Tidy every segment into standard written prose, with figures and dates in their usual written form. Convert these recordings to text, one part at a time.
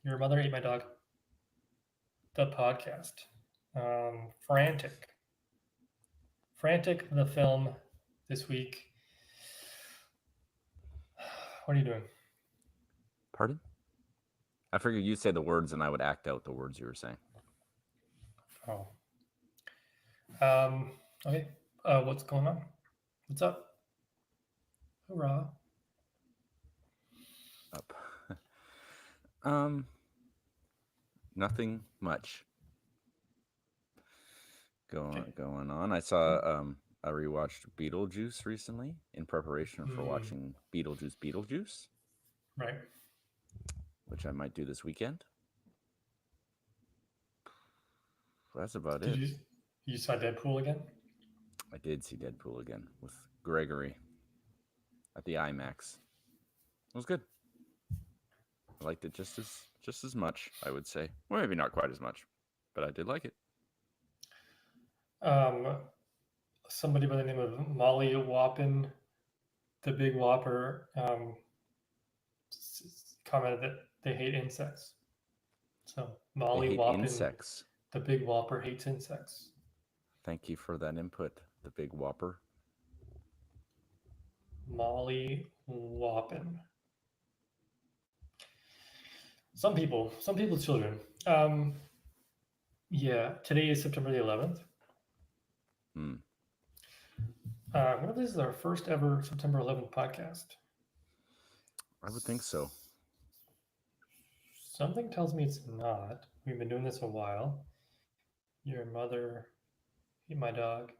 Your Mother Ate My Dog, the podcast. Frantic. Frantic, the film this week. What are you doing? Pardon? I figured you'd say the words and I would act out the words you were saying. Oh. Okay. What's going on? What's up? Hurrah. Up. um, Nothing much Okay. going on. I rewatched Beetlejuice recently in preparation for Mm, watching Beetlejuice, right. which I might do this weekend. That's about Did it. you saw Deadpool again? I did see Deadpool again with Gregory at the IMAX. It was good. I liked it just as much, I would say. Well, maybe not quite as much, but I did like it. Um, Somebody by the name of Molly Whoppin, the Big Whopper, commented that they hate insects. So They Molly hate Whoppin, insects. the Big Whopper hates insects. Thank you for that input, the big whopper. Molly Whoppin. Some people's children. Um, yeah, today is September the 11th. Hmm. What if this is our first ever September 11th podcast? I would think so. Something tells me it's not. We've been doing this a while. Your mother, eat my dog.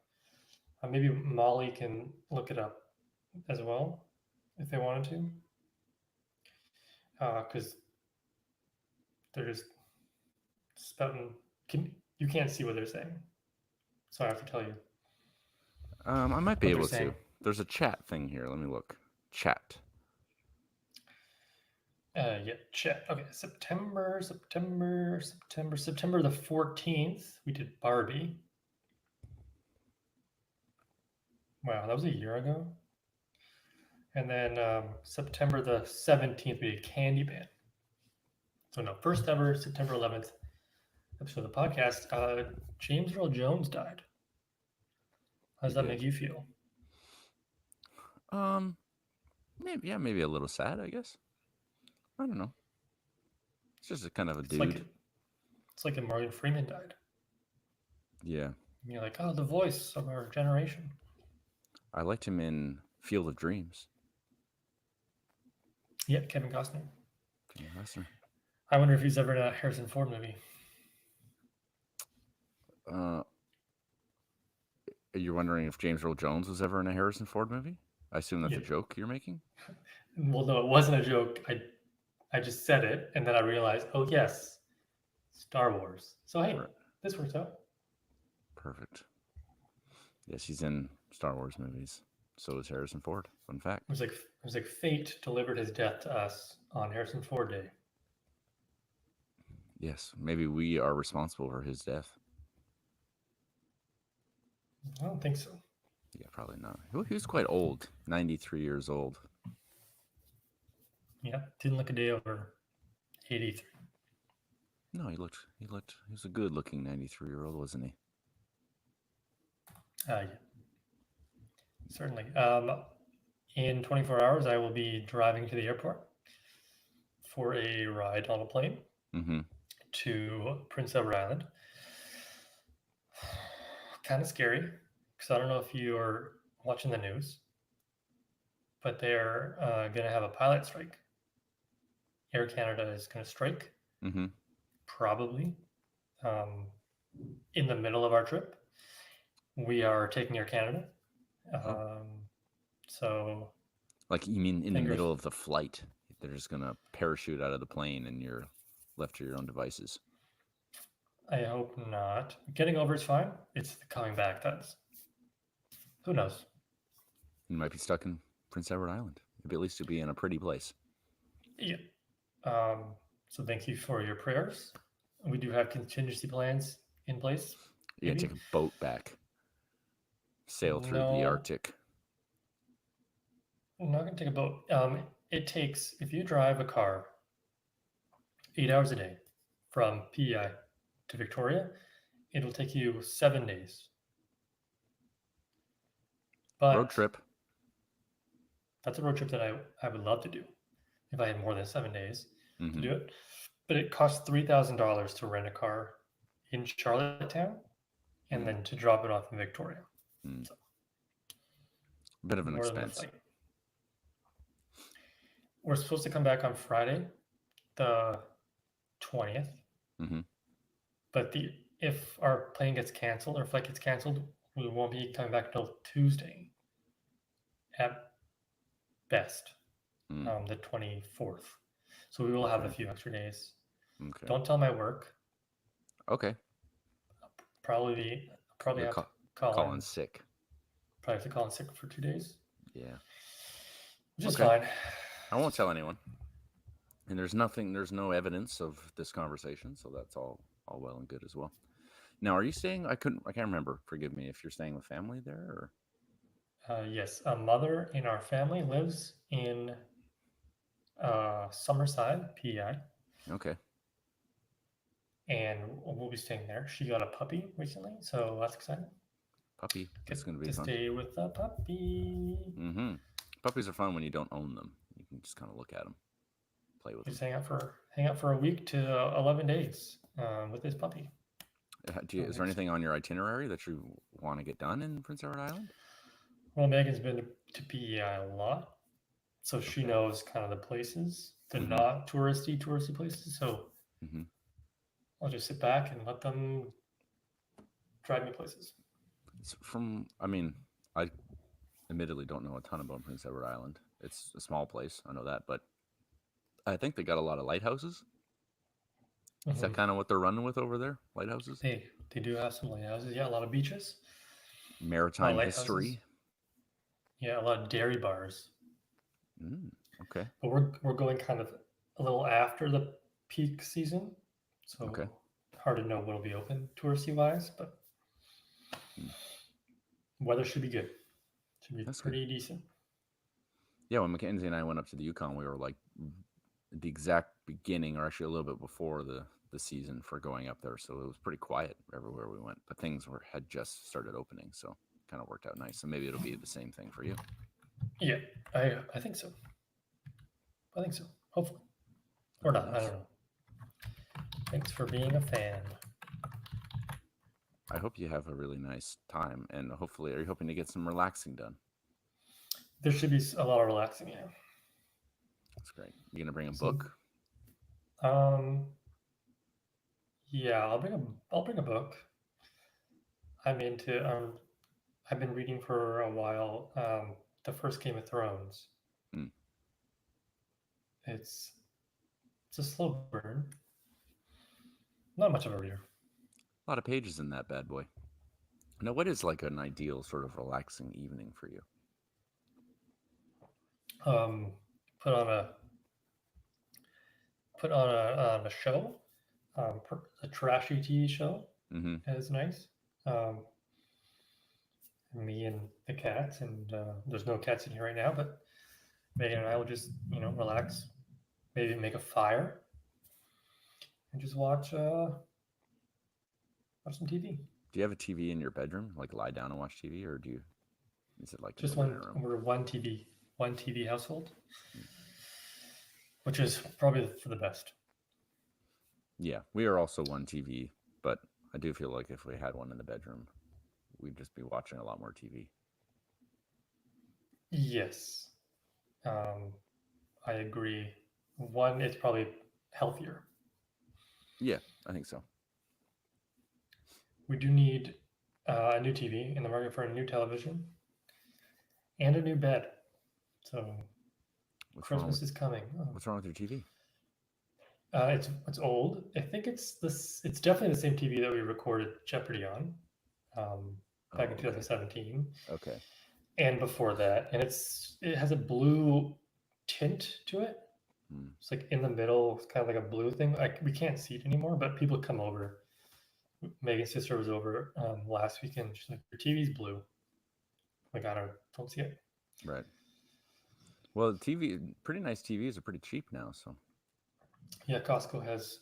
Maybe Molly can look it up as well if they wanted to, because they're just spouting. You can't see what they're saying, so I have to tell you I might be what they're able saying. to. There's a chat thing here. Let me look. Chat. Yeah, chat. Okay, September the 14th. We did Barbie. Wow, that was a year ago. And then September the 17th, we did Candyman. So no, first ever September 11th episode of the podcast. James Earl Jones died. How He does that make did. you feel? Um, maybe a little sad. I guess. I don't know. It's just a kind of a It's like dude. it's like if Morgan Freeman died. Yeah, And you're like, oh, the voice of our generation. I liked him in Field of Dreams. Yeah, Kevin Costner. Kevin Costner. I wonder if he's ever in a Harrison Ford movie. Uh, you're wondering if James Earl Jones was ever in a Harrison Ford movie? I assume that's Yeah. a joke you're making. Well, no, it wasn't a joke. I just said it, and then I realized, oh yes, Star Wars. So hey, Right. this works out. Perfect. Yes, he's in Star Wars movies. So is Harrison Ford. Fun fact. It was like fate delivered his death to us on Harrison Ford Day. Yes, maybe we are responsible for his death. I don't think so. Yeah, probably not. He was quite old, 93 years old. Yeah, didn't look a day over 83. No, he was a good looking 93-year-old, wasn't he? Yeah, certainly. In 24 hours, I will be driving to the airport for a ride on a plane Mm-hmm. to Prince Edward Island. Kind of scary because I don't know if you're watching the news, but they're going to have a pilot strike. Air Canada is going to strike, Mm-hmm. probably um, in the middle of our trip. We are taking Air Canada. Oh, Um, so like you mean in the fingers. middle of the flight? They're just gonna parachute out of the plane and you're left to your own devices. I hope not. Getting over is fine. It's the coming back that's who knows. You might be stuck in Prince Edward Island. Maybe at least you'll be in a pretty place. Yeah. So thank you for your prayers. We do have contingency plans in place. You're gonna Maybe take a boat back, sail through the no, Arctic. I'm not gonna take a boat. It takes if you drive a car, 8 hours a day from PEI to Victoria. It'll take you 7 days. Road But trip. that's a road trip that I would love to do if I had more than 7 days to do Mm-hmm. it. But it costs $3,000 to rent a car in Charlottetown and then to drop it off in Victoria. Mm. So Bit of an more than the expense. flight. We're supposed to come back on Friday, the 20th. Mm-hmm. But if our plane gets canceled or flight gets canceled, we won't be coming back until Tuesday at best, Mm. the 24th. So we will have a Okay. few extra days. Okay. Don't tell my work. Okay. Probably You'll have to call call in. in sick. Probably have to call in sick for 2 days, Yeah. which is Okay. fine. I won't tell anyone. And there's no evidence of this conversation, so that's all well and good as well. Now, are you staying? I can't remember. Forgive me if you're staying with family there, or Yes, a mother in our family lives in Summerside, PEI, okay, and we'll be staying there. She got a puppy recently, so that's exciting. puppy. That's going to Get be to fun. stay with the puppy. Mm-hmm. Puppies are fun when you don't own them. You can just kind of look at them, play with them. Just hang out for a week to 11 days with this puppy. Is there anything on your itinerary that you want to get done in Prince Edward Island? Well, Megan's been to PEI a lot, so she Okay. knows kind of the places, the Mm-hmm. not touristy places. So Mm-hmm. I'll just sit back and let them drive me places. I admittedly don't know a ton about Prince Edward Island. It's a small place, I know that, but I think they got a lot of lighthouses. Is that kind of what they're running with over there? Lighthouses? They do have some lighthouses. Yeah, a lot of beaches, a lot of Maritime lighthouses. history. Yeah, a lot of dairy bars. Okay. But we're going kind of a little after the peak season, so Okay. hard to know what'll be open touristy wise, but weather should be good. Should be That's pretty good. decent. Yeah, when Mackenzie and I went up to the Yukon, we were like the exact beginning, or actually a little bit before the season for going up there. So it was pretty quiet everywhere we went. But things had just started opening, so kind of worked out nice. So maybe it'll be the same thing for you. Yeah, I think so. I think so. Hopefully, or not. I don't know. Thanks for being a fan. I hope you have a really nice time, and hopefully, are you hoping to get some relaxing done? There should be a lot of relaxing. Yeah. That's great. You gonna bring a book? Um. Yeah, I'll bring a book. I'm into I've been reading for a while. The first Game of Thrones. Mm. It's a slow burn. Not much of a reader. A lot of pages in that bad boy. Now, what is like an ideal sort of relaxing evening for you? Um, put on a show, a trashy TV show Mm-hmm. is nice. Um, Me and the cats, and there's no cats in here right now, but Megan and I will just relax, maybe make a fire, and just watch some TV. Do you have a TV in your bedroom? Like lie down and watch TV, or is it like Just in the living room? we're one TV household, which is probably for the best. Yeah, we are also one TV, but I do feel like if we had one in the bedroom, we'd just be watching a lot more TV. Yes, I agree. One, it's probably healthier. Yeah, I think so. We do need a new TV in the market for a new television and a new bed. So Christmas is coming. What's wrong with your TV? It's old. I think it's this. It's definitely the same TV that we recorded Jeopardy on back in 2017. Okay. And before that, and it has a blue tint to it. It's like in the middle, it's kind of like a blue thing. Like we can't see it anymore, but people come over. Megan's sister was over last weekend. She's like, "Your TV's blue." Like I don't see it. Right. Well, pretty nice TVs are pretty cheap now, so. Yeah, Costco has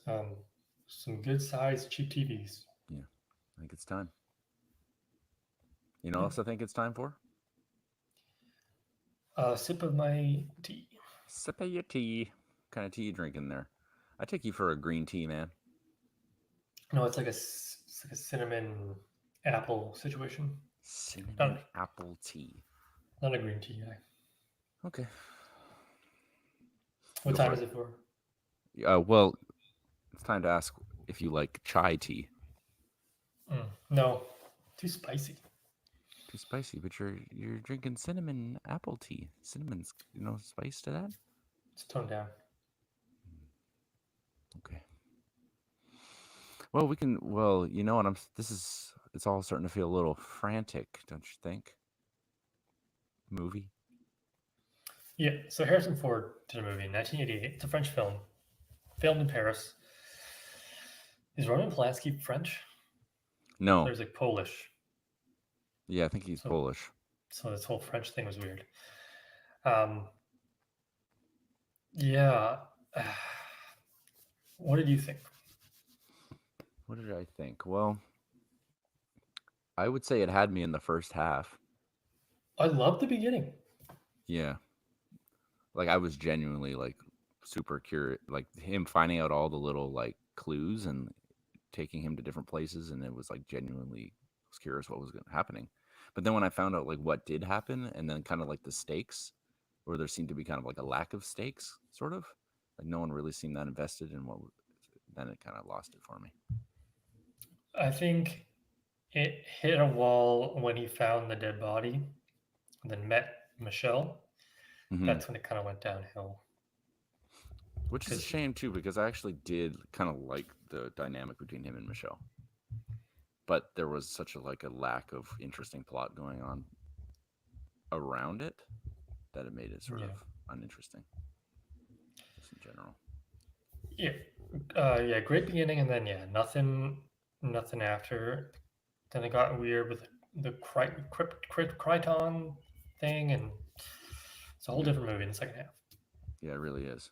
some good sized cheap TVs. Yeah, I think it's time. You know, Yeah. what else I think it's time for A sip of my tea. sip of your tea. What kind of tea you drinking there? I take you for a green tea, man. No, it's like a cinnamon apple situation. Cinnamon Not apple tea. not a green tea guy. Okay, What go time for is it. it for? Well, it's time to ask if you like chai tea. No, too spicy. Too spicy, but you're drinking cinnamon apple tea. Cinnamon's spice to that. It's toned down. Okay. Well, we can. Well, you know what? This is. It's all starting to feel a little frantic, don't you think? Movie. Yeah, so Harrison Ford did a movie in 1988. It's a French film, filmed in Paris. Is Roman Polanski French? So No. there's like Polish. Yeah, I think he's So Polish. so this whole French thing was weird. Um, yeah. What did you think? What did I think? Well, I would say it had me in the first half. I love the beginning. Yeah, like I was genuinely like super curious, like him finding out all the little like clues and taking him to different places, and it was like genuinely was curious what was happening. But then when I found out like what did happen, and then kind of like the stakes, where there seemed to be kind of like a lack of stakes, sort of like no one really seemed that invested in what. Then it kind of lost it for me. I think it hit a wall when he found the dead body and then met Michelle. Hmm. That's when it kind of went downhill. Which is a Because shame too, because I actually did kind of like the dynamic between him and Michelle, but there was such a lack of interesting plot going on around it that it made it sort of yeah, uninteresting, just in general. yeah, yeah, great beginning, and then yeah, nothing after. Then it got weird with the Crichton thing, and it's a whole Yeah, different movie in the second half. yeah, it really is.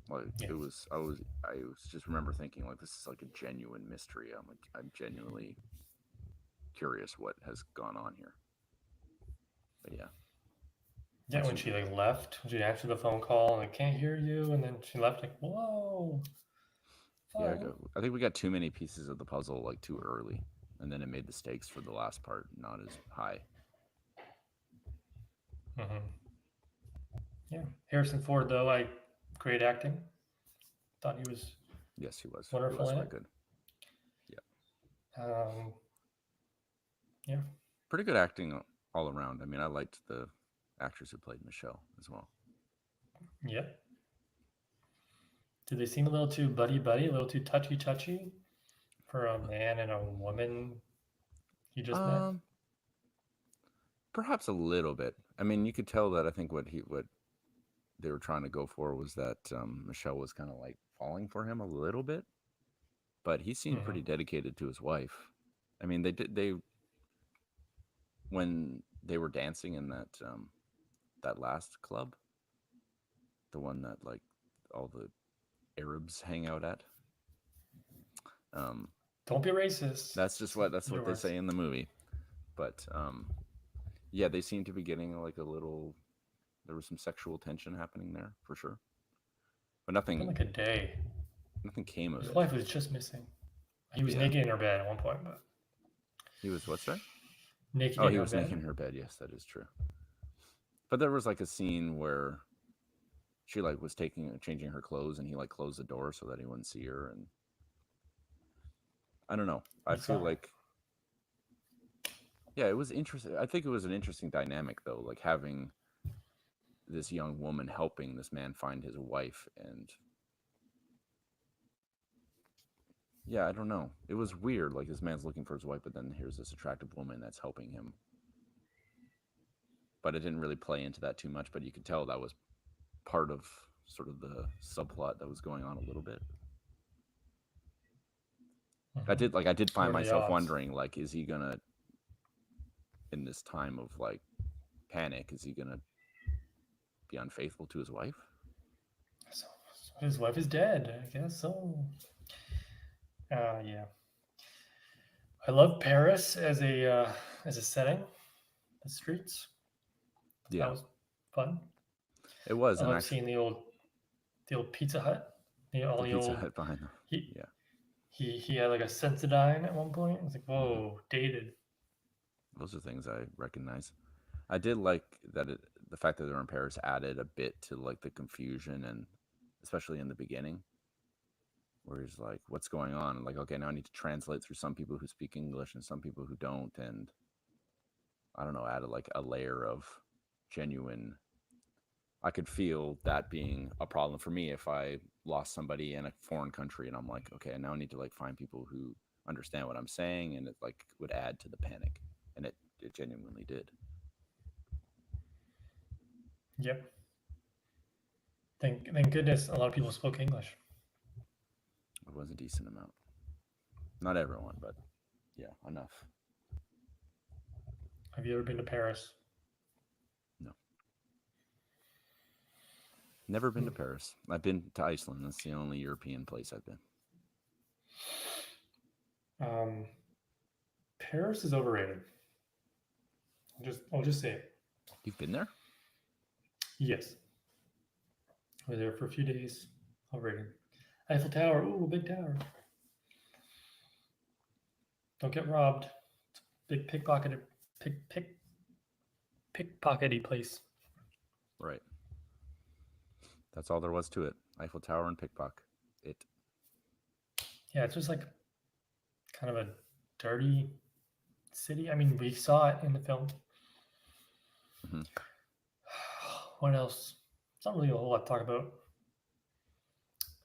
Like Yeah, I was just remember thinking like this is like a genuine mystery. I'm genuinely curious what has gone on here. But yeah, yeah. once When you she like left, when she answered the phone call and I can't hear you, and then she left like, whoa, yeah, fun. I think we got too many pieces of the puzzle like too early, and then it made the stakes for the last part not as high. Yeah, Harrison Ford though, I great acting. Thought he was Yes, he was. He wonderful was in really it. good. Yeah, Um, yeah, pretty good acting all around. I mean, I liked the actress who played Michelle as well. yeah. Did they seem a little too buddy buddy, a little too touchy touchy for a man and a woman he just met? Um, Perhaps a little bit. I mean, you could tell that I think what they were trying to go for was that Michelle was kind of like falling for him a little bit, but he seemed Hmm. pretty dedicated to his wife. I mean, they when they were dancing in that last club, the one that like all the Arabs hang out at. Um, Don't be racist. that's what Your they words. say in the movie. But yeah, they seem to be getting like a little. There was some sexual tension happening there for sure, but It's been like a day. nothing came of His it. wife was just missing. He was Yeah, naked in her bed at one point, but he was what? Sorry. naked Oh, in he her was naked bed. in her bed. Yes, that is true. But there was like a scene where she like was changing her clothes, and he like closed the door so that he wouldn't see her. And I don't know. I You feel saw her. like yeah, it was interesting. I think it was an interesting dynamic though, like having this young woman helping this man find his wife, and yeah, I don't know. It was weird. Like this man's looking for his wife, but then here's this attractive woman that's helping him. But it didn't really play into that too much. But you could tell that was part of sort of the subplot that was going on a little bit. I did What find are the myself odds? wondering, like, is he gonna in this time of like panic, is he gonna be unfaithful to his wife? His wife is dead. I guess so. Yeah. I love Paris as a setting. The streets. That Yeah, was fun. it was I an love actual seeing the old Pizza Hut. All the the Pizza old Hut behind them. he Yeah. he had like a Sensodyne at one point. I was like, Hmm. whoa, dated. Those are things I recognize. I did like that the fact that they're in Paris added a bit to like the confusion, and especially in the beginning where he's like, what's going on? And like, okay, now I need to translate through some people who speak English and some people who don't. And I don't know, added like a layer of genuine. I could feel that being a problem for me if I lost somebody in a foreign country and I'm like, okay, now I need to like find people who understand what I'm saying, and it like would add to the panic. And it genuinely did. Yep. Thank goodness a lot of people spoke English. It was a decent amount. Not everyone, but yeah, enough. Have you ever been to Paris? No. Never been to Paris. I've been to Iceland. That's the only European place I've been. Um, Paris is overrated. I'll just say it. You've been there? Yes. I was there for a few days. Overrated. Eiffel Tower. Ooh, big tower. Don't get robbed. Big pickpockety place. Right. That's all there was to it. Eiffel Tower and pickpocket. It. Yeah, it's just like kind of a dirty city. I mean, we saw it in the film. Mm-hmm. What else? It's not really a whole lot to talk about.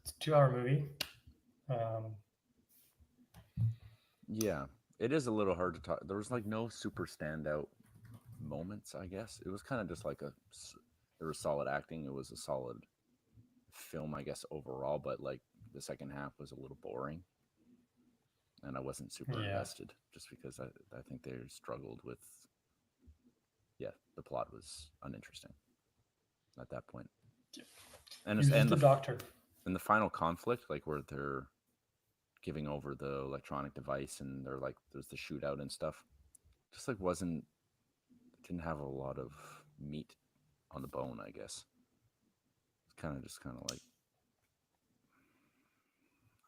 It's a 2 hour movie. Um, Yeah, it is a little hard to talk. There was like no super standout moments. I guess it was kind of just like there was solid acting. It was a solid film, I guess overall. But like the second half was a little boring, and I wasn't super yeah. invested just because I think they struggled with. Yeah, the plot was uninteresting at that point. And He was and just a the doctor. and the final conflict, like where they're giving over the electronic device and they're like there's the shootout and stuff, just like wasn't didn't have a lot of meat on the bone, I guess. It's kind of like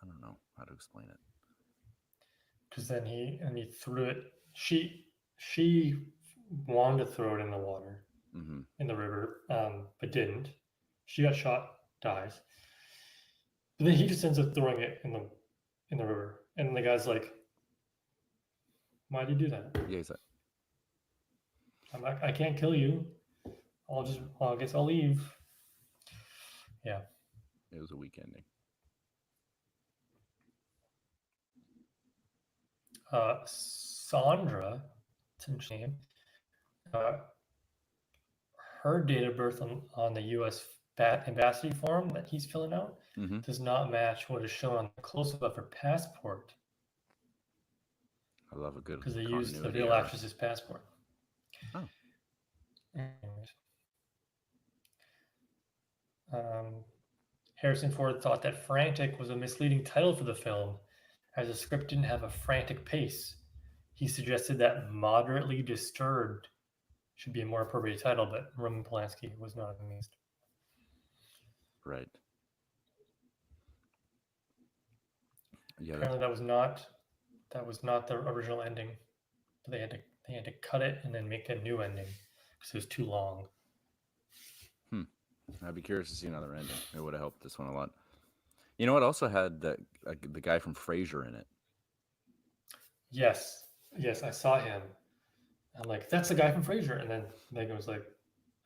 I don't know how to explain it. Because then he threw it. She wanted to throw it in the water, Mm-hmm. in the river, but didn't. She got shot, dies. But then he just ends up throwing it in the river, and the guy's like, "Why did you do that? Yeah, he's like, I can't kill you. I guess I'll leave." Yeah. it was a weak ending. Sandra, it's an interesting name. Uh, her date of birth on the U.S. embassy form that he's filling out Mm-hmm. does not match what is shown on the close-up of her passport I love a good because they used the continuity real error. actress's passport. Oh, Anyways, um, Harrison Ford thought that Frantic was a misleading title for the film, as the script didn't have a frantic pace. He suggested that Moderately Disturbed should be a more appropriate title, but Roman Polanski was not amused. right. Yeah, Apparently, that was not the original ending. They had to cut it and then make a new ending because it was too long. I'd be curious to see another ending. It would have helped this one a lot. You know what? Also had the guy from Frasier in it. Yes, yes, I saw him. I'm like, that's the guy from Frasier. And then Megan was like,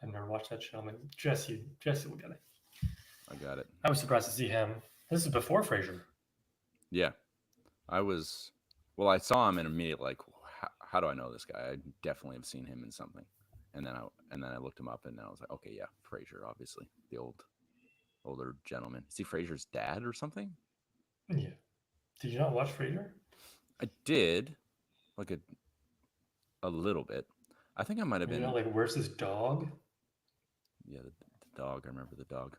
I've never watched that show. I'm like, Jesse will get it. I got it. I was surprised to see him. This is before Frasier. Yeah, I was. Well, I saw him and immediately like, how do I know this guy? I definitely have seen him in something. And then I looked him up and I was like, okay, yeah, Frasier, obviously the older gentleman. Is he Frasier's dad or something? Yeah. Did you not watch Frasier? I did, like a little bit. I think I might have You been. know, like, where's his dog? Yeah, the dog. I remember the dog.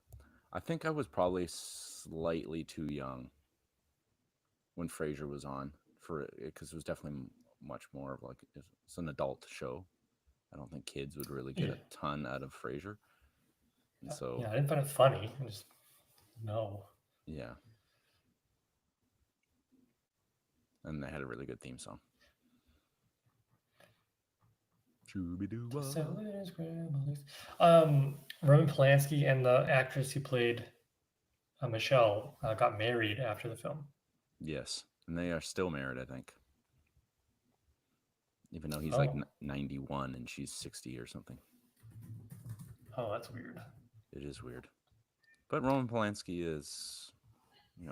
I think I was probably slightly too young when Frasier was on for it because it was definitely much more of like it's an adult show. I don't think kids would really get Yeah, a ton out of Frasier, and so yeah. I didn't find it funny. I just no. yeah, and they had a really good theme song. Shooby-doo-wah. Selling scrambled eggs. Roman Polanski and the actress who played Michelle got married after the film. Yes, and they are still married, I think, even though he's like Oh, 91 and she's 60 or something. oh, that's weird. It is weird, but Roman Polanski is,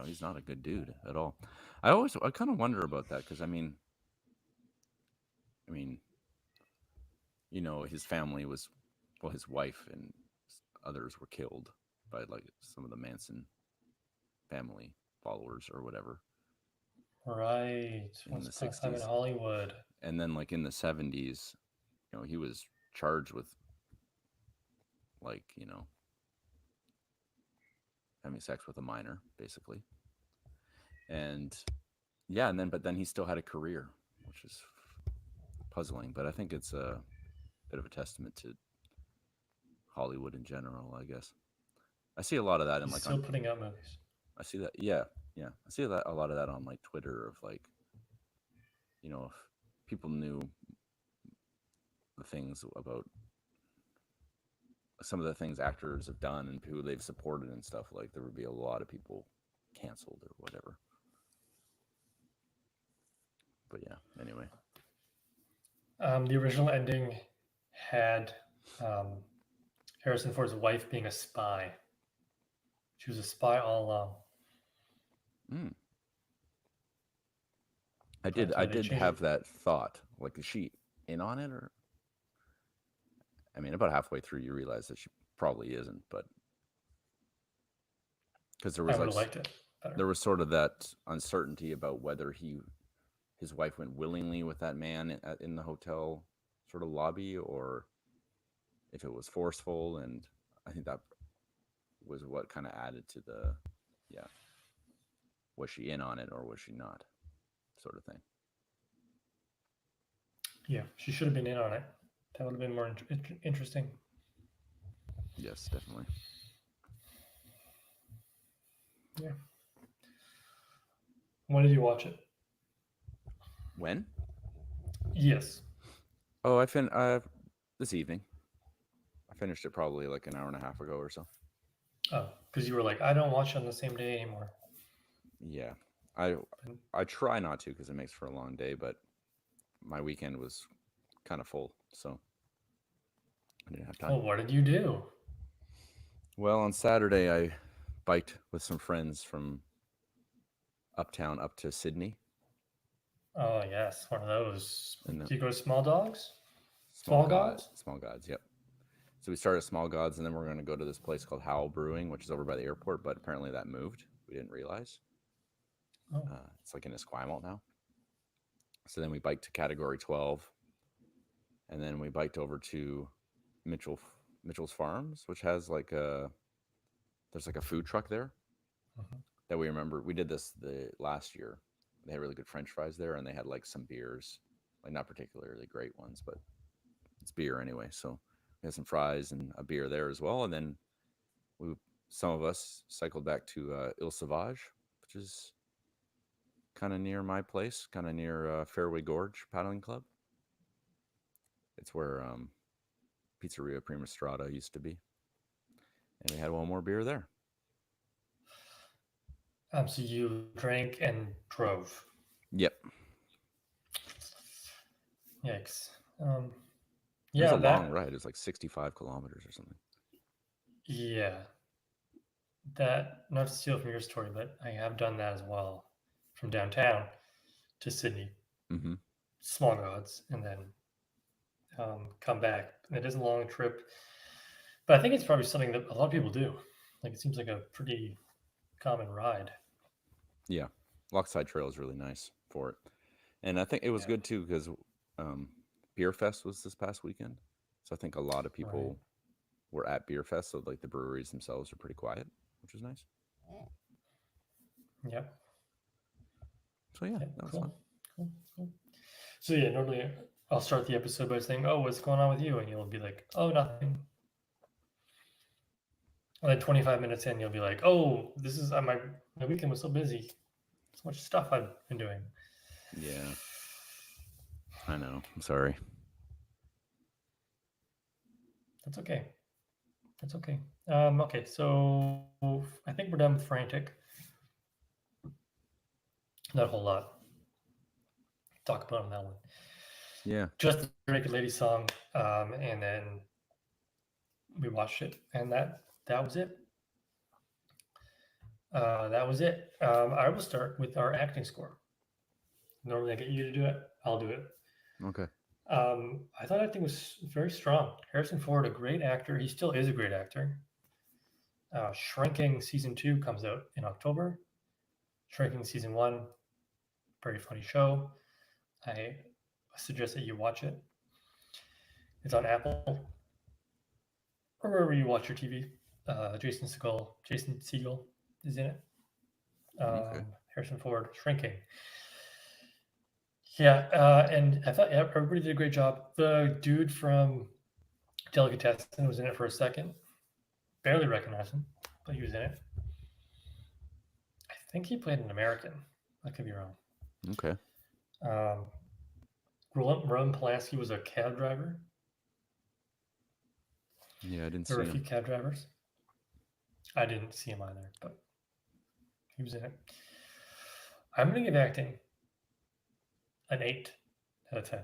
he's not a good dude at all. I kind of wonder about that because I mean, his family was, well, his wife and others were killed by like some of the Manson family followers or whatever Right. in Once the upon a time in 60s. Hollywood. And then like in the 70s, he was charged with like, having sex with a minor basically. And yeah, but then he still had a career, which is puzzling, but I think it's a bit of a testament to Hollywood in general, I guess. I see a lot of that in He's like still on putting out movies. I see that. Yeah, yeah. I see that a lot of that on like Twitter of like, if people knew the things about some of the things actors have done and who they've supported and stuff, like there would be a lot of people canceled or whatever. But yeah, anyway. The original ending had um, Harrison Ford's wife being a spy. She was a spy all along. Mm. I did But I they did changed it. have that thought. Like, is she in on it, or about halfway through you realize that she probably isn't, but because there I was would like have liked it better. there was sort of that uncertainty about whether his wife went willingly with that man in the hotel sort of lobby, or if it was forceful. And I think that was what kind of added to the, yeah, was she in on it or was she not, sort of thing. Yeah, she should have been in on it. That would have been more interesting. Yes, definitely. Yeah. When did you watch it? When? Yes. Oh, this evening. I finished it probably like an hour and a half ago or so. Oh, because you were like, I don't watch it on the same day anymore. Yeah, I And, I try not to because it makes for a long day, but my weekend was kind of full, so I didn't have time. well, what did you do? Well, on Saturday I biked with some friends from uptown up to Sydney, Oh, yes, one of those. and then Do you go to Small Dogs? Small Gods? Small Gods. Yep. So we started at Small Gods, and then we're going to go to this place called Howell Brewing, which is over by the airport. But apparently that moved. We didn't realize. Oh, It's like in Esquimalt now. So then we biked to Category 12, and then we biked over to Mitchell's Farms, which has like there's like a food truck there mhm. that we remember. We did this the last year. They had really good French fries there, and they had like some beers, like not particularly great ones, but it's beer anyway. So we had some fries and a beer there as well, and then we some of us cycled back to Ile Sauvage, which is kind of near my place, kind of near Fairway Gorge Paddling Club. It's where Pizzeria Prima Strada used to be, and we had one more beer there. So you drank and drove. Yep, Yikes. it was a Yeah, long ride. It was like 65 kilometers or something. yeah, that, not to steal from your story, but I have done that as well from downtown to Sydney, Mm-hmm. Small Gods, and then come back. It is a long trip, but I think it's probably something that a lot of people do. Like it seems like a pretty common ride. Yeah, Lochside Trail is really nice for it, and I think it was Yeah. good too because um, Beer Fest was this past weekend, so I think a lot of Right. people were at Beer Fest, so like the breweries themselves are pretty quiet. which was nice. Yep. So yeah, Yep. that was Cool. fun. Cool. Cool. So yeah, normally I'll start the episode by saying, "Oh, what's going on with you?" And you'll be like, "Oh, nothing." And then 25 minutes in, you'll be like, "Oh, this is my weekend was so busy, so much stuff I've been doing." Yeah, I know. I'm sorry. That's okay. That's okay. Okay, so I think we're done with Frantic. Not a whole lot to talk about on that one. Yeah. Just the Naked Lady song, and then we watched it, and that was it. That was it. I will start with our acting score. Normally, I get you to do it. I'll do it. Okay. I thought acting was very strong. Harrison Ford, a great actor. He still is a great actor. Shrinking season 2 comes out in October. Shrinking season 1, very funny show. I suggest that you watch it. It's on Apple or wherever you watch your TV. Jason Segel is in it. Okay. Harrison Ford, Shrinking. Yeah, and I thought everybody did a great job. The dude from Delicatessen was in it for a second. Barely recognized him, but he was in it. I think he played an American. I could be wrong. Okay. Um, Roman Polanski was a cab driver. Yeah, I didn't There were see a few him. cab drivers. I didn't see him either, but he was in it. I'm going to give acting an 8 out of 10.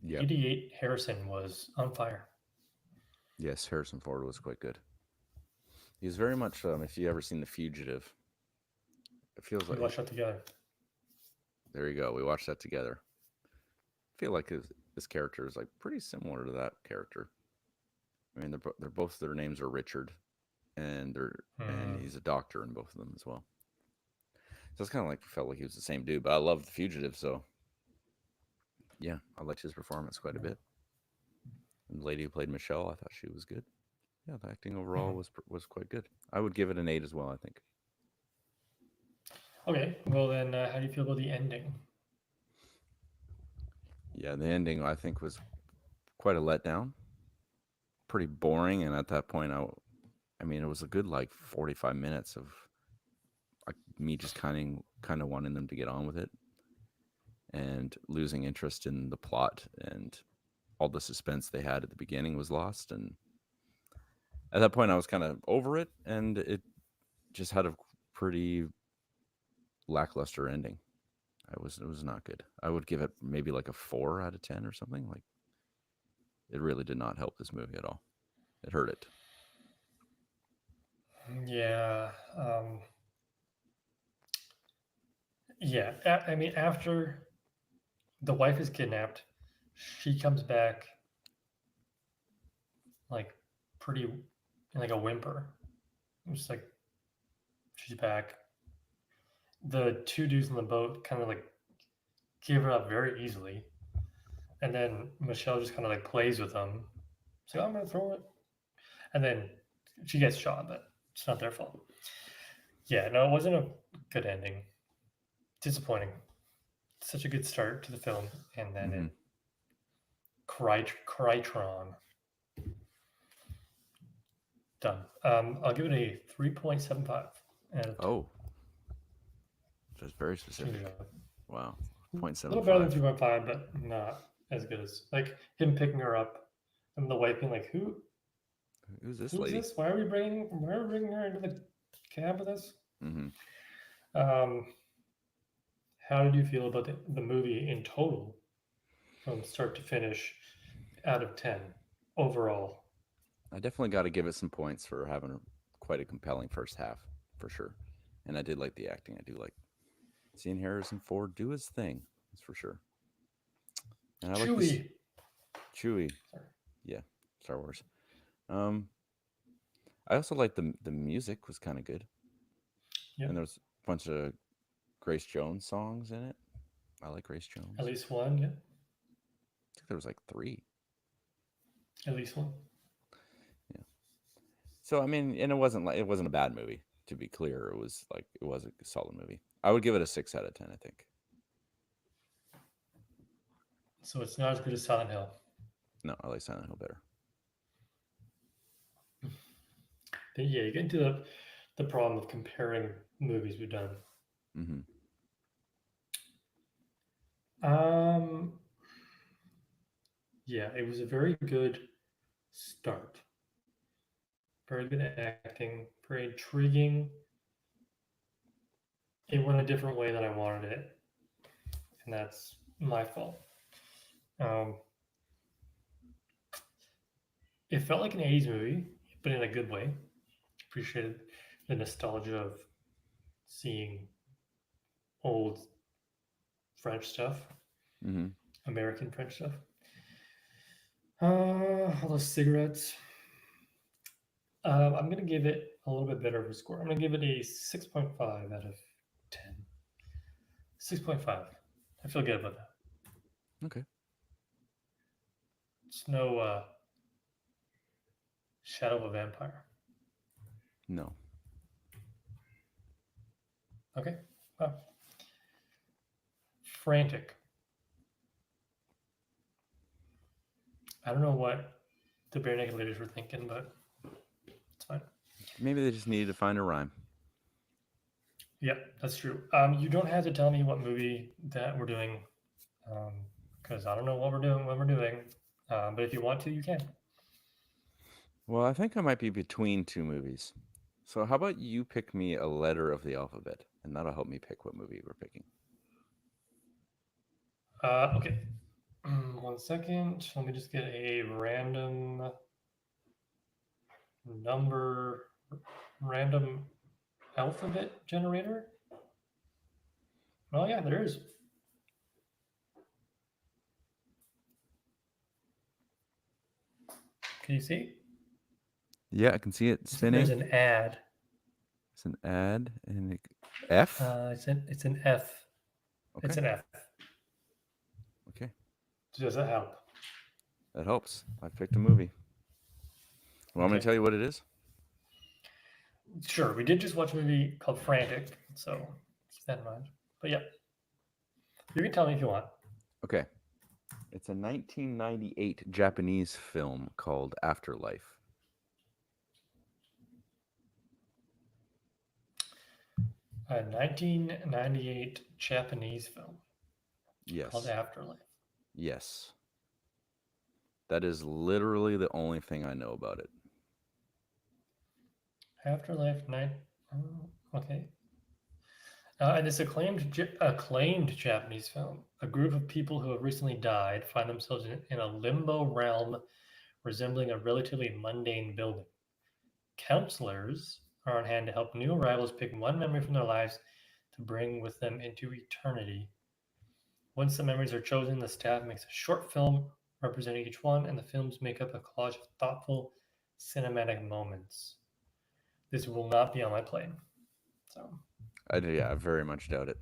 Yeah. 88 Harrison was on fire. Yes, Harrison Ford was quite good. He was very much. If you ever seen The Fugitive, it feels We like. watched that together. There you go. We watched that together. I feel like his character is like pretty similar to that character. I mean, they're both their names are Richard, and Hmm. he's a doctor in both of them as well. So it's kind of like felt like he was the same dude. But I love The Fugitive, so yeah, I liked his performance quite a bit. And the lady who played Michelle, I thought she was good. Yeah, the acting overall Mhm. was quite good. I would give it an 8 as well. I think. Okay, well then, how do you feel about the ending? Yeah, the ending I think was quite a letdown. Pretty boring, and at that point, I mean, it was a good like 45 minutes of like me just kind of wanting them to get on with it and losing interest in the plot, and all the suspense they had at the beginning was lost. And at that point I was kind of over it, and it just had a pretty lackluster ending. It was not good. I would give it maybe like a 4 out of 10 or something. Like, it really did not help this movie at all. It hurt it. Yeah, yeah. I mean, after the wife is kidnapped, she comes back like pretty like a whimper. It's like she's back. The two dudes in the boat kind of like give it up very easily, and then Michelle just kind of like plays with them. She's like, "I'm gonna throw it," and then she gets shot, but it's not their fault. Yeah, no, it wasn't a good ending. Disappointing. Such a good start to the film, and then Mm-hmm. it Crytron done. I'll give it a 3.75 out of 10. Oh, that's very Good specific. job. Wow. A little better than 0.75. 3.5, but not as good as like him picking her up and the wife being like, Who's this who's lady? this? Why are we bringing her into the cab with us? Mm-hmm. Um, how did you feel about the movie in total from start to finish out of 10 overall? I definitely got to give it some points for having quite a compelling first half, for sure. And I did like the acting. I do like seeing Harrison Ford do his thing. That's for sure. And I like this Chewie. Chewie. Sorry. Yeah, Star Wars. Um, I also like the music was kind of good, Yep. and there was a bunch of Grace Jones songs in it. I like Grace At Jones. least one. Yeah. I think there was like 3. At least one. Yeah. So I mean, and it wasn't a bad movie. To be clear, it was a solid movie. I would give it a 6 out of 10. I think. So it's not as good as Silent Hill. No, I like Silent Hill better. But yeah, you get into the problem of comparing movies we've done. Mm-hmm. Um, yeah, it was a very good start. Very good acting, very intriguing. It went a different way than I wanted it, and that's my fault. Um, it felt like an 80s movie, but in a good way. Appreciated the nostalgia of seeing old French stuff, Mm-hmm. American French stuff. All those cigarettes. I'm gonna give it a little bit better of a score. I'm gonna give it a 6.5 out of 10. 6.5. I feel good about that. Okay. It's no Shadow of a Vampire. No. Okay. Wow. Frantic. I don't know what the Bare Naked Ladies were thinking, but it's fine. Maybe they just needed to find a rhyme. Yeah, that's true. You don't have to tell me what movie that we're doing, because I don't know what we're doing when we're doing. But if you want to, you can. Well, I think I might be between two movies. So how about you pick me a letter of the alphabet, and that'll help me pick what movie we're picking. Okay. 1 second. Let me just get a number, random alphabet generator. Oh yeah, there is. Can you see? Yeah, I can see it spinning. There's an ad. It's an ad and F. It's an F. Okay. It's an F. Okay. Does that help? That helps. I picked a movie. Want me to Okay. tell you what it is? Sure. We did just watch a movie called Frantic, so keep that in mind. But yeah, you can tell me if you want. Okay. It's a 1998 Japanese film called Afterlife. A 1998 Japanese film called Yes. Afterlife. Yes. That is literally the only thing I know about it. Afterlife night. Okay. And this acclaimed Japanese film. A group of people who have recently died find themselves in a limbo realm resembling a relatively mundane building. Counselors are on hand to help new arrivals pick one memory from their lives to bring with them into eternity. Once the memories are chosen, the staff makes a short film representing each one, and the films make up a collage of thoughtful cinematic moments. This will not be on my plane. So I very much doubt it.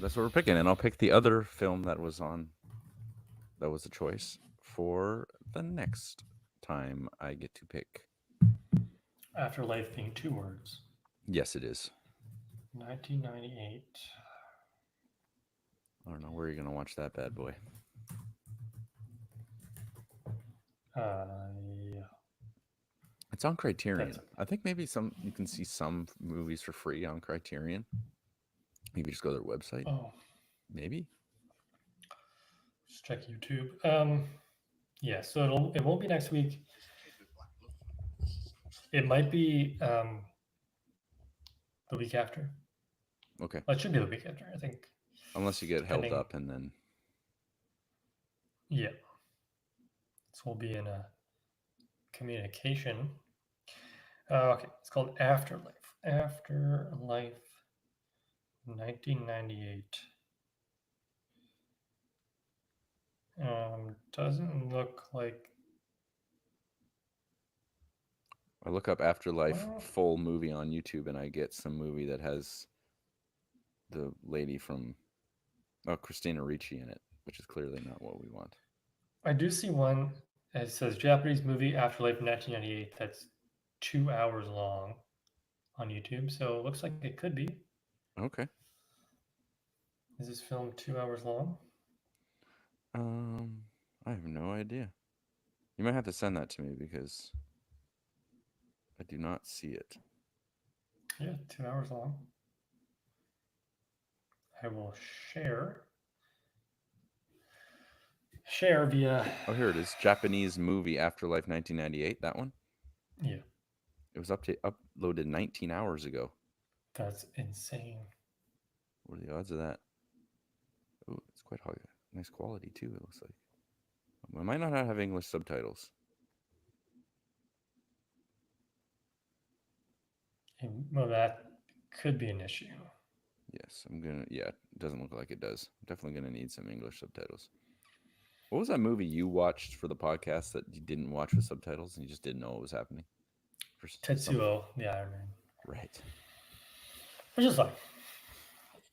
That's what we're picking, and I'll pick the other film that was a choice for the next time I get to pick. Afterlife being 2 words. Yes, it is. 1998. I don't know where you're gonna watch that bad boy. Yeah. It's on Criterion. That's okay. I think maybe you can see some movies for free on Criterion. Maybe just go to their website. Oh, Maybe. just check YouTube. Yeah, so it won't be next week. It might be the week after. Okay. Well, it should be the week after, I think. Unless you get held up and then. Yeah. So we'll be in a communication. Okay, it's called Afterlife. Afterlife 1998. Doesn't look like. I look up Afterlife full movie on YouTube and I get some movie that has the lady from Christina Ricci in it, which is clearly not what we want. I do see one. It says Japanese movie Afterlife 1998. That's 2 hours long on YouTube, so it looks like it could be. Okay. Is this film 2 hours long? I have no idea. You might have to send that to me because I do not see it. Yeah, 2 hours long. I will share via. Oh, here it is. Japanese movie Afterlife 1998. That one. Yeah, It was uploaded 19 hours ago. that's insane. What are the odds of that? Oh, it's quite high. Nice quality too. It looks like. I might not have English subtitles. Well, that could be an issue. Yes, I'm gonna. Yeah, it doesn't look like it does. I'm definitely gonna need some English subtitles. What was that movie you watched for the podcast that you didn't watch with subtitles and you just didn't know what was happening? For some Tetsuo, the Iron Man. right. Which is fine.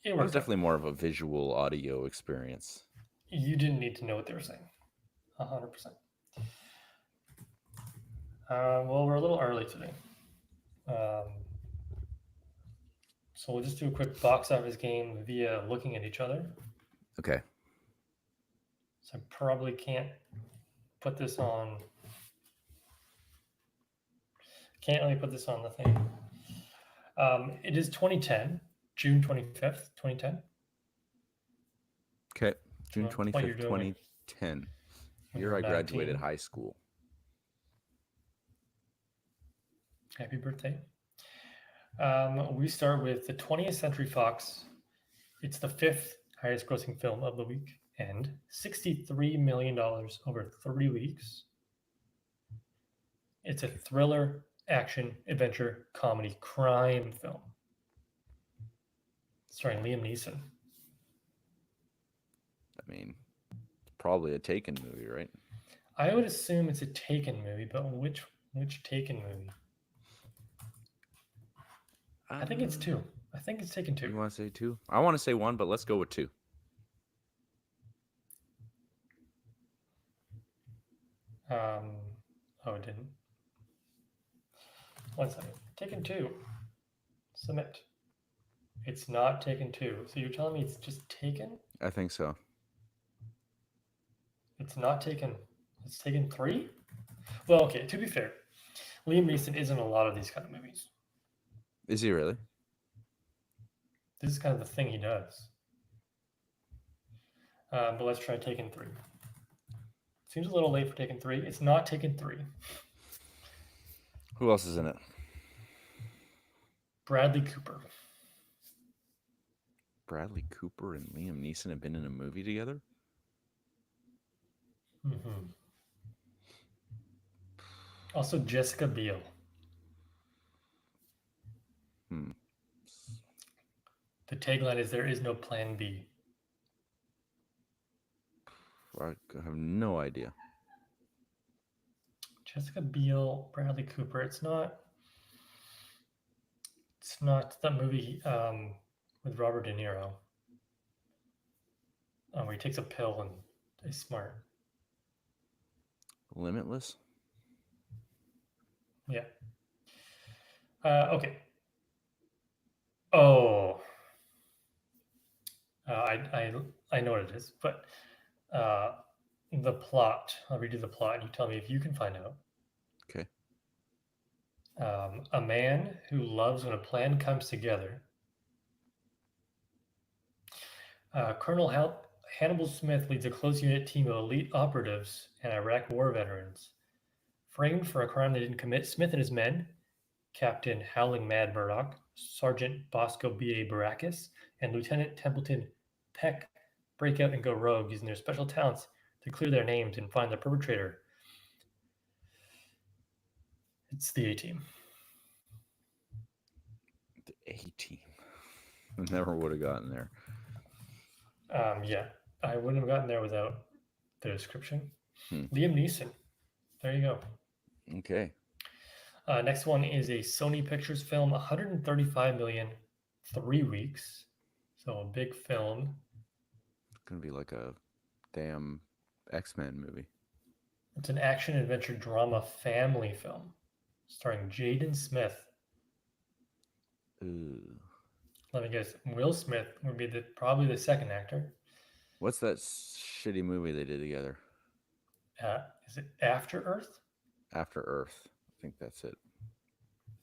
It That was worked out. definitely more of a visual audio experience. You didn't need to know what they were saying. 100%. Well, we're a little early today. So we'll just do a quick box office game via looking at each other. Okay. So I probably can't put this on. Can't really put this on the thing. It is 2010, June 25th, 2010. Okay. June What 25th, you're doing 2010. when Year you're I graduated 19. high school. Happy birthday. We start with the 20th Century Fox. It's the fifth highest grossing film of the week and $63 million over 3 weeks. It's a thriller, action, adventure, comedy, crime film starring Liam Neeson. I mean, it's probably a Taken movie, right? I would assume it's a Taken movie, but which Taken movie? I think it's two. I think it's Taken two. You want to say two? I want to say one, but let's go with two. Oh, it didn't. 1 second. Taken two. Submit. It's not Taken two. So you're telling me it's just Taken? I think so. It's not Taken. It's Taken three? Well, okay, to be fair, Liam Neeson is in a lot of these kind of movies. Is he really? This is kind of the thing he does. But let's try Taken three. Seems a little late for Taken three. It's not Taken three. Who else is in it? Bradley Cooper. Bradley Cooper and Liam Neeson have been in a movie together? Mm-hmm. Also, Jessica Biel. The tagline is "There is no plan B." I have no idea. Jessica Biel, Bradley Cooper. It's not that movie with Robert De Niro where he takes a pill and is smart. Limitless? Yeah. Okay. Oh. I know what it is, but the plot. I'll read you the plot, and you tell me if you can find out. Okay. A man who loves when a plan comes together. Colonel Hannibal Smith leads a close unit team of elite operatives and Iraq war veterans. Framed for a crime they didn't commit, Smith and his men, Captain Howling Mad Murdoch, Sergeant Bosco B.A. Baracus, and Lieutenant Templeton Peck, break out and go rogue using their special talents to clear their names and find the perpetrator. It's the A-Team. The A-Team. Never would have gotten there. Yeah, I wouldn't have gotten there without the description. Hmm. Liam Neeson. There you go. Okay. Next one is a Sony Pictures film, 135 million, 3 weeks. So a big film. It's going to be like a damn X-Men movie. It's an action adventure drama family film. starring Jaden Smith. Ooh. Let me guess. Will Smith would be probably the second actor. What's that shitty movie they did together? Is it After Earth? After Earth. I think that's it.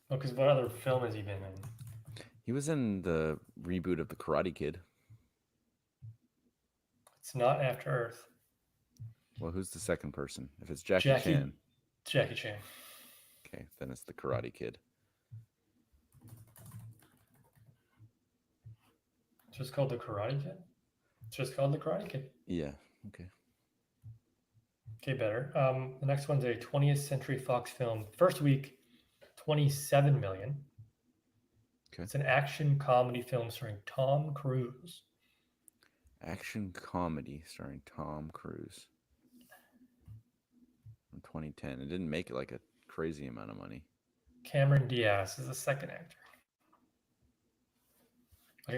Oh, because what other film has he been in? He was in the reboot of The Karate Kid. It's not After Earth. Well, who's the second person? If it's Jackie Chan. Jackie Chan. Okay, then it's The Karate Kid. It's just called The Karate Kid? It's just called The Karate Kid. Yeah, okay. Okay, better. The next one's a 20th Century Fox film. First week, 27 million. Okay. It's an action comedy film starring Tom Cruise. Action comedy starring Tom Cruise. From 2010. It didn't make it like a crazy amount of money. Cameron Diaz is the second actor.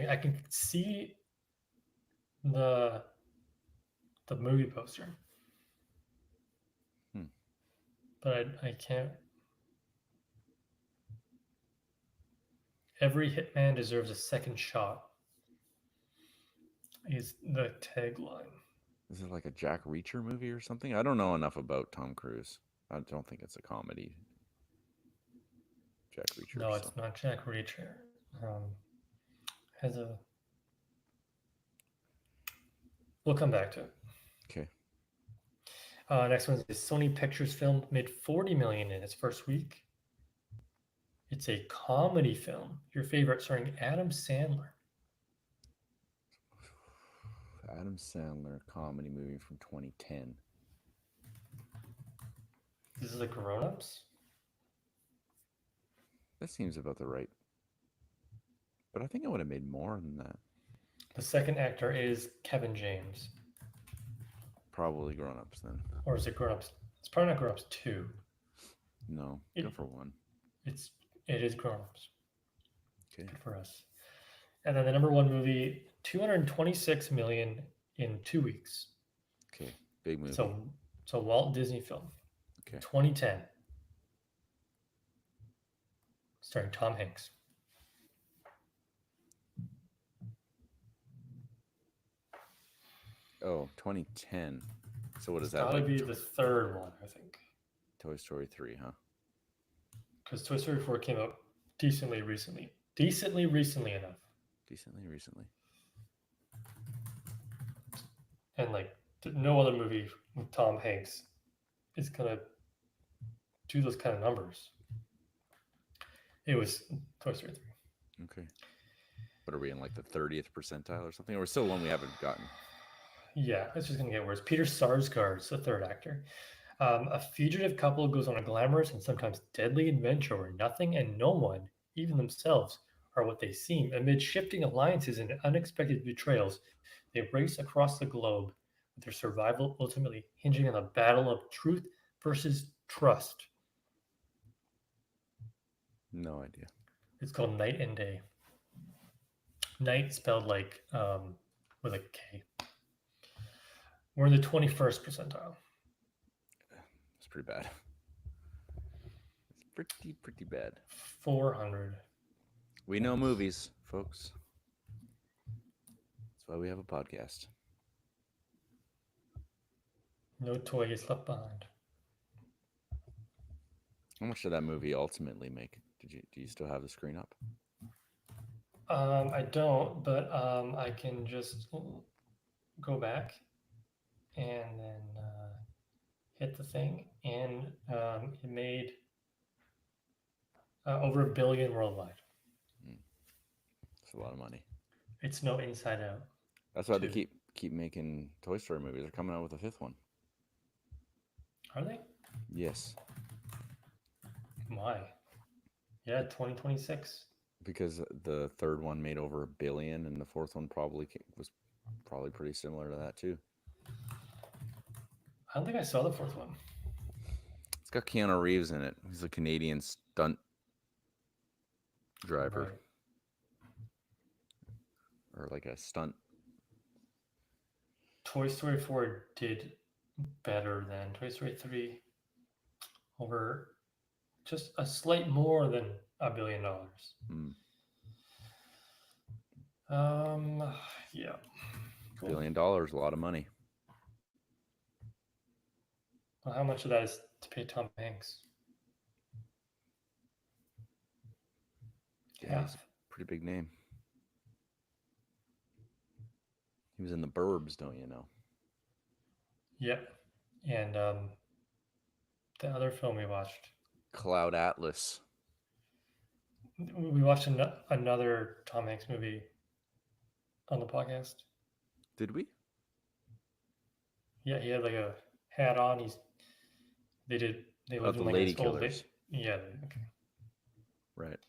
I can see the movie poster. But I can't. Every hitman deserves a second shot is the tagline. Is it like a Jack Reacher movie or something? I don't know enough about Tom Cruise. I don't think it's a comedy. Jack Reacher. No, it's not Jack Reacher. Has a. We'll come back to it. Okay. Next one is Sony Pictures film, made 40 million in its first week. It's a comedy film. Your favorite, starring Adam Sandler. Adam Sandler comedy movie from 2010. This is the Grown Ups. That seems about the right. But I think it would have made more than that. The second actor is Kevin James. Probably Grown Ups then. Or is it Grown Ups? It's probably not Grown Ups 2. No, go for 1. It is Grown Ups. Okay. Good for us. And then the number one movie, 226 million in 2 weeks. Okay, big movie. So Walt Disney film. Okay. 2010. Starring Tom Hanks. Oh, 2010. So what is that? Gotta be the third one, I think. Toy Story 3, huh? Because Toy Story 4 came out decently recently. Decently recently enough. Decently recently. And like no other movie with Tom Hanks is gonna do those kind of numbers. It was Toy Story 3. Okay. What are we in, like the 30th percentile or something? Or we're still one we haven't gotten? Yeah, it's just gonna get worse. Peter Sarsgaard's the third actor. A fugitive couple goes on a glamorous and sometimes deadly adventure where nothing and no one, even themselves, are what they seem. Amid shifting alliances and unexpected betrayals, they race across the globe with their survival ultimately hinging on the battle of truth versus trust. No idea. It's called Night and Day. Night spelled like with a K. We're in the 21st percentile. It's pretty bad. It's pretty bad. 400. We know movies, folks. That's why we have a podcast. No toy is left behind. How much did that movie ultimately make? Do you still have the screen up? I don't, but I can just go back and then hit the thing, and it made over $1 billion worldwide. It's a lot of money. It's no Inside Out. That's why they keep making Toy Story movies. They're coming out with a 5th one. Are they? Yes. Why? Yeah, 2026. Because the 3rd one made over $1 billion, and the 4th one was pretty similar to that too. I don't think I saw the 4th one. It's got Keanu Reeves in it. He's a Canadian stunt driver. Right. Or like a stunt. Toy Story 4 did better than Toy Story 3. just a slight more than $1 billion. Hmm. Yeah. Cool. $1 billion, a lot of money. Well, how much of that is to pay Tom Hanks? Yeah, he's a pretty big name. He was in The Burbs, don't you know? Yep. And the other film we watched. Cloud Atlas. We watched another Tom Hanks movie on the podcast. Did we? Yeah, he had like a hat on. They lived The in like Lady this old Killers. yeah, okay. Right.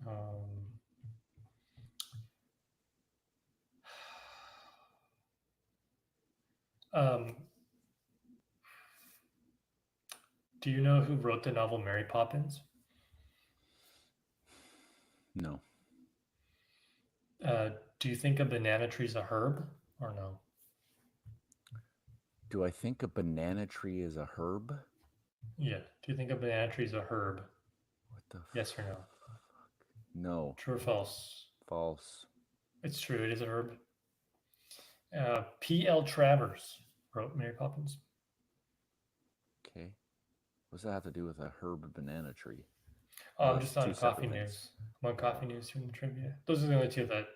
Um, um, do you know who wrote the novel Mary Poppins? No. Do you think a banana tree's a herb or no? Do I think a banana tree is a herb? Yeah. Do you think a banana tree's a herb? What the Yes or no? No. True or false? False. It's true. It is a herb. P.L. Travers wrote Mary Poppins. Okay. What does that have to do with a herb banana tree? Oh, I'm That's just on two coffee separate news. things. I'm on coffee news here in the trivia. Those are the only two that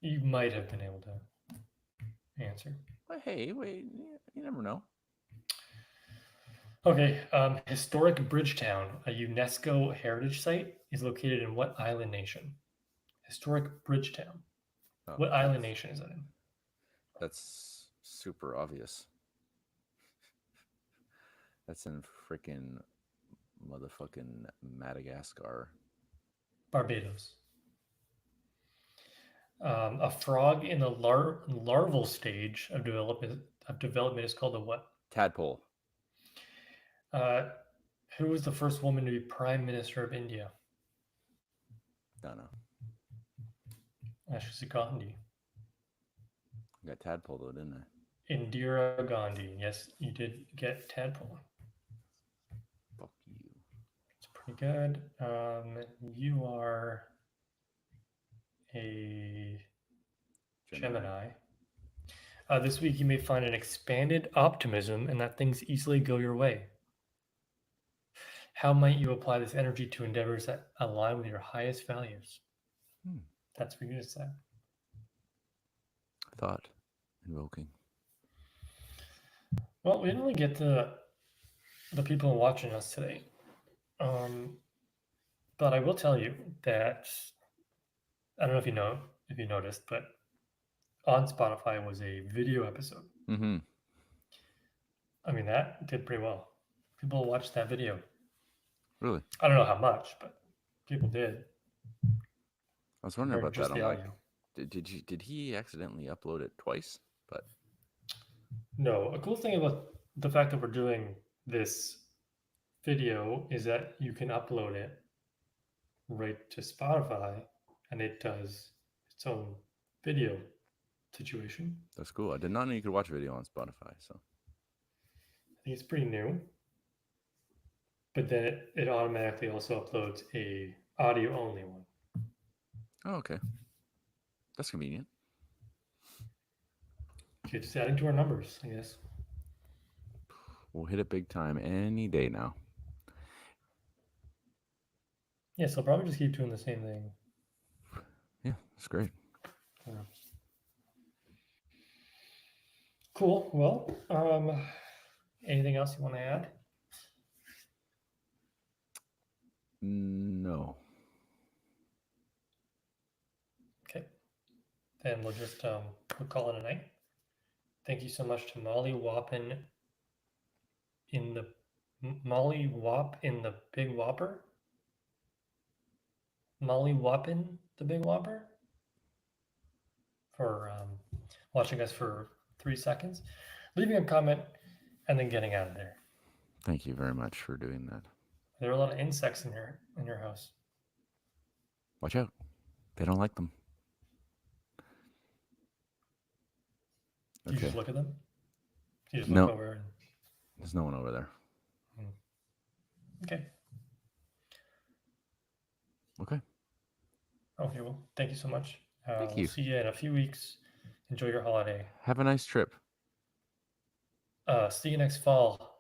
you might have been able to answer. But hey, wait, you never know. Okay, historic Bridgetown, a UNESCO heritage site, is located in what island nation? Historic Bridgetown. Oh, What island nation is that in? That's super obvious. That's in freaking motherfucking Madagascar. Barbados. A frog in the larval stage of development is called a what? Tadpole. Who was the first woman to be Prime Minister of India? Don't know. She's a Gandhi. I got Tadpole though, didn't I? Indira Gandhi. Yes, you did get Tadpole. Fuck you. It's pretty good. You are a Gemini. This week you may find an expanded optimism and that things easily go your way. How might you apply this energy to endeavors that align with your highest values? That's for you to say. Thought invoking. Well, we didn't really get to the people watching us today. But I will tell you that I don't know if you noticed, but on Spotify was a video episode. Mm-hmm. I mean, that did pretty well. People watched that video. Really? I don't know how much, but people did. I was wondering about Just that. the I'm audio. like, did he accidentally upload it twice? But no, a cool thing about the fact that we're doing this video is that you can upload it right to Spotify, and it does its own video situation. That's cool. I did not know you could watch video on Spotify. So I think it's pretty new. But then it automatically also uploads a audio only one. Oh, okay. That's convenient. Okay, just adding to our numbers, I guess. We'll hit it big time any day now. Yeah, so I'll probably just keep doing the same thing. Yeah, that's great. Yeah. Cool. Well, anything else you want to add? No. Okay. Then we'll just we'll call it a night. Thank you so much to Molly Wop in the Big Whopper. Molly Whoppin the Big Whopper for watching us for 3 seconds, leaving a comment, and then getting out of there. Thank you very much for doing that. There are a lot of insects in your house. Watch out. They don't like them. Do you just look at them? Do you just No. look over? There's no one over there. Okay. Okay. Okay. Well, thank you so much. Thank We'll you. see you in a few weeks. Enjoy your holiday. Have a nice trip. See you next fall.